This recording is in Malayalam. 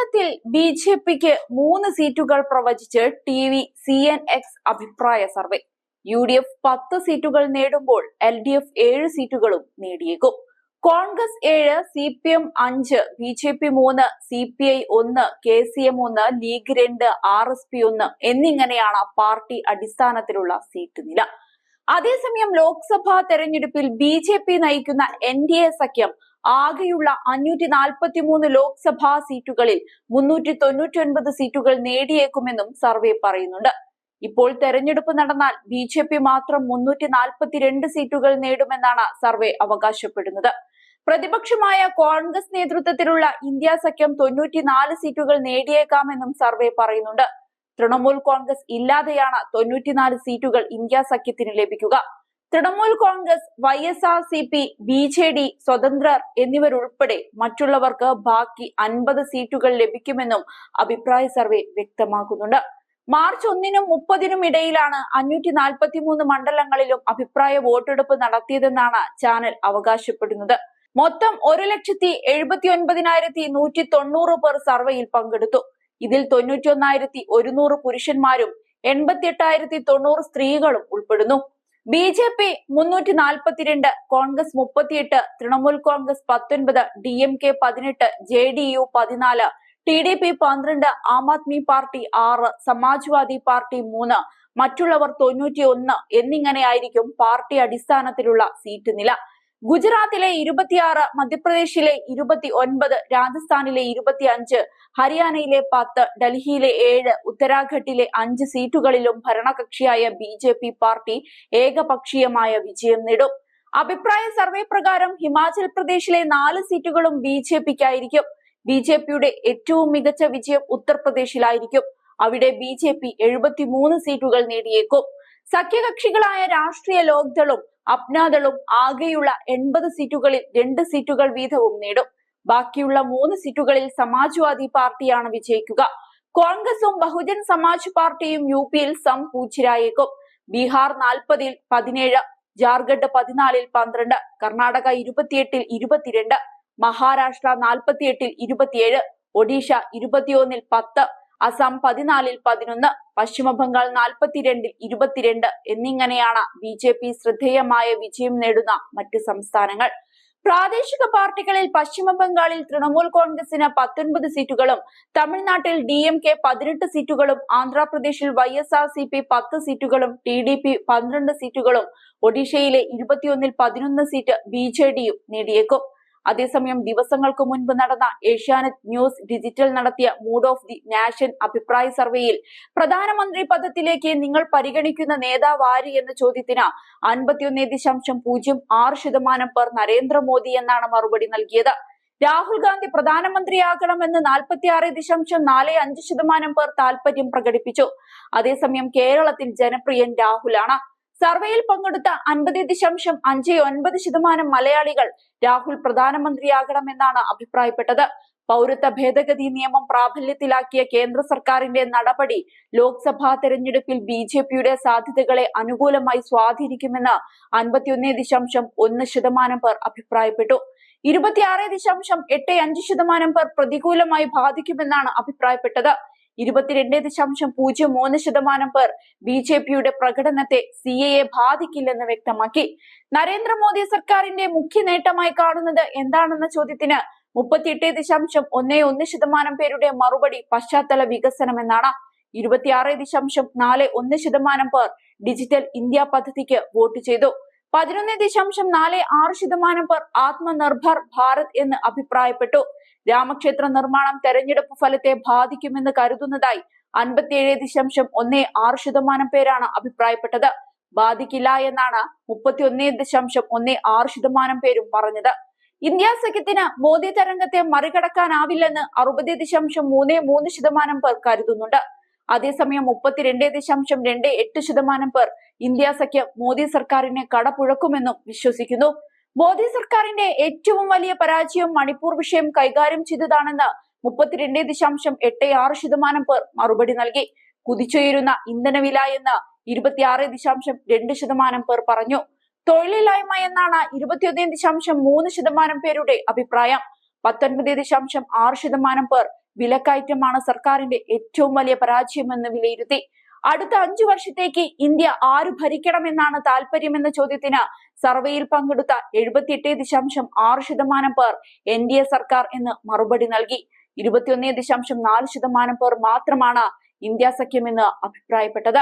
കേരളത്തിൽ ബി.ജെ.പിക്ക് 3 സീറ്റുകൾ പ്രവചിച്ച് ടി.വി. CNN അഭിപ്രായ സർവേ. UDF 10 സീറ്റുകൾ നേടുമ്പോൾ LDF 7 സീറ്റുകളും നേടിയേക്കും. Congress 7, CPM 5, BJP 3, CPI 1, KCM 1, League 2, RSP 1 എന്നിങ്ങനെയാണ് പാർട്ടി അടിസ്ഥാനത്തിലുള്ള സീറ്റ് നില. അതേസമയം ലോക്സഭാ തെരഞ്ഞെടുപ്പിൽ ബി.ജെ.പി നയിക്കുന്ന NDA സഖ്യം ആകെയുള്ള 543 ലോക്സഭാ സീറ്റുകളിൽ 399 സീറ്റുകൾ നേടിയേക്കുമെന്നും സർവേ പറയുന്നുണ്ട്. ഇപ്പോൾ തെരഞ്ഞെടുപ്പ് നടന്നാൽ ബി.ജെ.പി മാത്രം 342 സീറ്റുകൾ നേടുമെന്നാണ് സർവേ അവകാശപ്പെടുന്നത്. പ്രതിപക്ഷമായ കോൺഗ്രസ് നേതൃത്വത്തിലുള്ള ഇന്ത്യ സഖ്യം 94 സീറ്റുകൾ നേടിയേക്കാമെന്നും സർവേ പറയുന്നുണ്ട്. തൃണമൂൽ കോൺഗ്രസ് ഇല്ലാതെയാണ് 94 സീറ്റുകൾ ഇന്ത്യ സഖ്യത്തിന് ലഭിക്കുക. തൃണമൂൽ കോൺഗ്രസ്, YSRCP, BJD, സ്വതന്ത്രർ എന്നിവരുൾപ്പെടെ മറ്റുള്ളവർക്ക് ബാക്കി 50 സീറ്റുകൾ ലഭിക്കുമെന്നും അഭിപ്രായ സർവേ വ്യക്തമാക്കുന്നുണ്ട്. മാർച്ച് 1-നും 30-നും ഇടയിലാണ് 543 മണ്ഡലങ്ങളിലും അഭിപ്രായ വോട്ടെടുപ്പ് നടത്തിയതെന്നാണ് ചാനൽ അവകാശപ്പെടുന്നത്. മൊത്തം 1,79,190 പേർ സർവേയിൽ പങ്കെടുത്തു. ഇതിൽ 91,100 പുരുഷന്മാരും 88,090 സ്ത്രീകളും ഉൾപ്പെടുന്നു. BJP 342, Congress 38, Trinamool Congress 19, DMK 18, JDU 14, TDP 12, Aam Aadmi party 6, Samajwadi party 3, മറ്റുള്ളവർ 91 എന്നിങ്ങനെയായിരിക്കും പാർട്ടി അടിസ്ഥാനത്തിലുള്ള സീറ്റ് നില. ഗുജറാത്തിലെ 26, മധ്യപ്രദേശിലെ 29, രാജസ്ഥാനിലെ 25, ഹരിയാനയിലെ 10, ഡൽഹിയിലെ 7, ഉത്തരാഖണ്ഡിലെ 5 സീറ്റുകളിലും ഭരണകക്ഷിയായ ബി.ജെ.പി പാർട്ടി ഏകപക്ഷീയമായ വിജയം നേടും. അഭിപ്രായ സർവേ പ്രകാരം ഹിമാചൽ പ്രദേശിലെ 4 സീറ്റുകളും ബി.ജെ.പിക്കായിരിക്കും. ബി.ജെ.പിയുടെ ഏറ്റവും മികച്ച വിജയം ഉത്തർപ്രദേശിലായിരിക്കും. അവിടെ ബി.ജെ.പി 73 സീറ്റുകൾ നേടിയേക്കും. സഖ്യകക്ഷികളായ രാഷ്ട്രീയ ലോക്ദളും അപ്നാദളും ആകെയുള്ള 80 സീറ്റുകളിൽ 2 സീറ്റുകൾ വീതവും നേടും. ബാക്കിയുള്ള 3 സീറ്റുകളിൽ സമാജ്വാദി പാർട്ടിയാണ് വിജയിക്കുക. കോൺഗ്രസും ബഹുജൻ സമാജ് പാർട്ടിയും UP-യിൽ സംപൂജ്യരായേക്കും. ബീഹാർ 40-ൽ 17, ജാർഖണ്ഡ് 14-ൽ 12, കർണാടക 28-ൽ 22, മഹാരാഷ്ട്ര 48-ൽ 27, ഒഡീഷ 21-ൽ 10, അസം 14-ൽ 11, പശ്ചിമ ബംഗാൾ 42-ൽ 22 എന്നിങ്ങനെയാണ് ബി.ജെ.പി ശ്രദ്ധേയമായ വിജയം നേടുന്ന മറ്റ് സംസ്ഥാനങ്ങൾ. പ്രാദേശിക പാർട്ടികളിൽ പശ്ചിമ ബംഗാളിൽ തൃണമൂൽ കോൺഗ്രസിന് 19 സീറ്റുകളും, തമിഴ്നാട്ടിൽ DMK 18 സീറ്റുകളും, ആന്ധ്രാപ്രദേശിൽ YSRCP 10 സീറ്റുകളും, TDP 12 സീറ്റുകളും, ഒഡീഷയിലെ 21-ൽ 11 സീറ്റ് BJD-യും നേടിയേക്കും. അതേസമയം ദിവസങ്ങൾക്ക് മുൻപ് നടന്ന ഏഷ്യാനെറ്റ് ന്യൂസ് ഡിജിറ്റൽ നടത്തിയ മൂഡ് ഓഫ് ദി നാഷൻ അഭിപ്രായ സർവേയിൽ പ്രധാനമന്ത്രി പദത്തിലേക്ക് നിങ്ങൾ പരിഗണിക്കുന്ന നേതാവ് ആര് എന്ന ചോദ്യത്തിന് 51.06% പേർ നരേന്ദ്രമോദി എന്നാണ് മറുപടി നൽകിയത്. രാഹുൽ ഗാന്ധി പ്രധാനമന്ത്രിയാകണമെന്ന് 46.45% പേർ താൽപര്യം പ്രകടിപ്പിച്ചു. അതേസമയം കേരളത്തിൽ ജനപ്രിയൻ രാഹുലാണ്. സർവേയിൽ പങ്കെടുത്ത 50.59% മലയാളികൾ രാഹുൽ പ്രധാനമന്ത്രിയാകണമെന്നാണ് അഭിപ്രായപ്പെട്ടത്. പൗരത്വ ഭേദഗതി നിയമം പ്രാബല്യത്തിലാക്കിയ കേന്ദ്ര സർക്കാരിന്റെ നടപടി ലോക്സഭാ തെരഞ്ഞെടുപ്പിൽ ബി.ജെ.പിയുടെ സാധ്യതകളെ അനുകൂലമായി സ്വാധീനിക്കുമെന്ന് 51.1% പേർ അഭിപ്രായപ്പെട്ടു. 26.85% പേർ പ്രതികൂലമായി ബാധിക്കുമെന്നാണ് അഭിപ്രായപ്പെട്ടത്. 22.03% പേർ ബി.ജെ.പിയുടെ പ്രകടനത്തെ CAA ബാധിക്കില്ലെന്ന് വ്യക്തമാക്കി. നരേന്ദ്രമോദി സർക്കാരിന്റെ മുഖ്യ നേട്ടമായി കാണുന്നത് എന്താണെന്ന ചോദ്യത്തിന് 38.11% പേരുടെ മറുപടി പശ്ചാത്തല വികസനം എന്നാണ്. 26.41% പേർ ഡിജിറ്റൽ ഇന്ത്യ പദ്ധതിക്ക് വോട്ട് ചെയ്തു. 11.46% പേർ ആത്മനിർഭർ ഭാരത് എന്ന് അഭിപ്രായപ്പെട്ടു. രാമക്ഷേത്ര നിർമ്മാണം തെരഞ്ഞെടുപ്പ് ഫലത്തെ ബാധിക്കുമെന്ന് കരുതുന്നതായി 57.16% പേരാണ് അഭിപ്രായപ്പെട്ടത്. ബാധിക്കില്ല എന്നാണ് 31.16% പേരും പറഞ്ഞത്. ഇന്ത്യ സഖ്യത്തിന് മോദി തരംഗത്തെ മറികടക്കാനാവില്ലെന്ന് 60.33% പേർ കരുതുന്നുണ്ട്. അതേസമയം 32.28% പേർ ഇന്ത്യ സഖ്യം മോദി സർക്കാരിനെ കടപുഴക്കുമെന്നും വിശ്വസിക്കുന്നു. മോദി സർക്കാരിന്റെ ഏറ്റവും വലിയ പരാജയം മണിപ്പൂർ വിഷയം കൈകാര്യം ചെയ്തതാണെന്ന് 32.86% പേർ മറുപടി നൽകി. കുതിച്ചുയരുന്ന ഇന്ധനവില എന്ന് 26.2% പേർ പറഞ്ഞു. തൊഴിലില്ലായ്മ എന്നാണ് 21.3% പേരുടെ അഭിപ്രായം. 19.6% പേർ വിലക്കയറ്റമാണ് സർക്കാരിന്റെ ഏറ്റവും വലിയ പരാജയമെന്ന് വിലയിരുത്തി. അടുത്ത 5 വർഷത്തേക്ക് ഇന്ത്യ ആര് ഭരിക്കണമെന്നാണ് താല്പര്യമെന്ന ചോദ്യത്തിന് സർവേയിൽ പങ്കെടുത്ത 78.6% പേർ NDA സർക്കാർ എന്ന് മറുപടി നൽകി. 21.4% പേർ മാത്രമാണ് ഇന്ത്യ സഖ്യമെന്ന് അഭിപ്രായപ്പെട്ടത്.